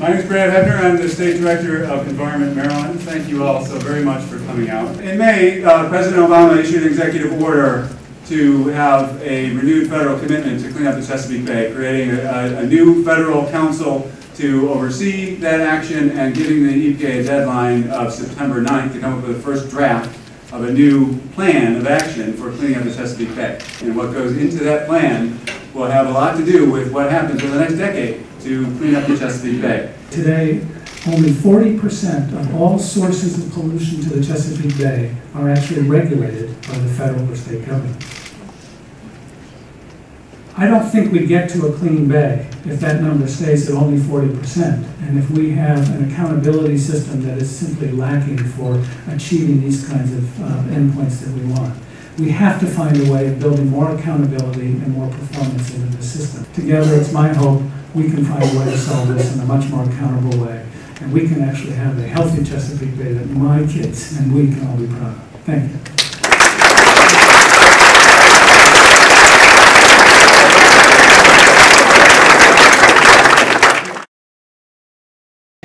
My name is Brad Hebner. I'm the State Director of Environment Maryland. Thank you all so very much for coming out. In May, President Obama issued an executive order to have a renewed federal commitment to clean up the Chesapeake Bay, creating a new federal council to oversee that action and giving the EPA a deadline of September 9th to come up with the first draft of a new plan of action for cleaning up the Chesapeake Bay. And what goes into that plan will have a lot to do with what happens over the next decade to clean up the Chesapeake Bay. Today, only 40% of all sources of pollution to the Chesapeake Bay are actually regulated by the federal or state government. I don't think we get to a clean bay if that number stays at only 40%, and if we have an accountability system that is simply lacking for achieving these kinds of endpoints that we want. We have to find a way of building more accountability and more performance into the system. Together, it's my hope we can find a way to solve this in a much more accountable way, and we can actually have a healthy Chesapeake Bay that my kids and we can all be proud of. Thank you.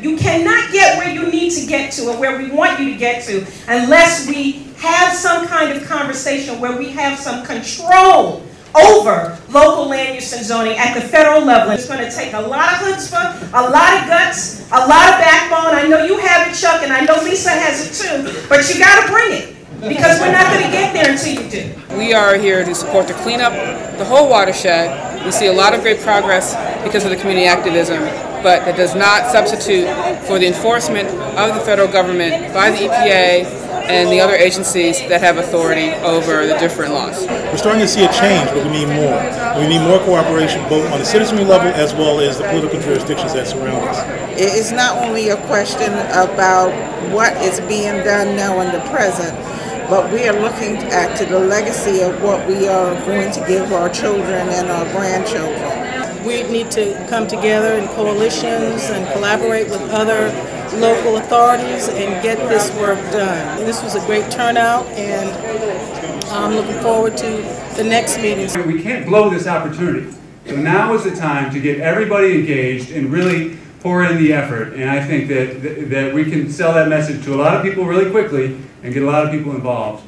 You cannot get where you need to get to and where we want you to get to unless we have some kind of conversation where we have some control over local land use and zoning at the federal level. It's going to take a lot of chutzpah, a lot of guts, a lot of backbone. I know you have it, Chuck, and I know Lisa has it too, but you got to bring it because we're not going to get there until you do. We are here to support the cleanup, the whole watershed. We see a lot of great progress because of the community activism, but that does not substitute for the enforcement of the federal government by the EPA and the other agencies that have authority over the different laws. We're starting to see a change, but we need more. We need more cooperation both on the citizenry level as well as the political jurisdictions that surround us. It's not only a question about what is being done now in the present, but we are looking at the legacy of what we are going to give our children and our grandchildren. We need to come together in coalitions and collaborate with other local authorities and get this work done. This was a great turnout, and I'm looking forward to the next meeting. We can't blow this opportunity. So now is the time to get everybody engaged and really pour in the effort. And I think that we can sell that message to a lot of people really quickly and get a lot of people involved.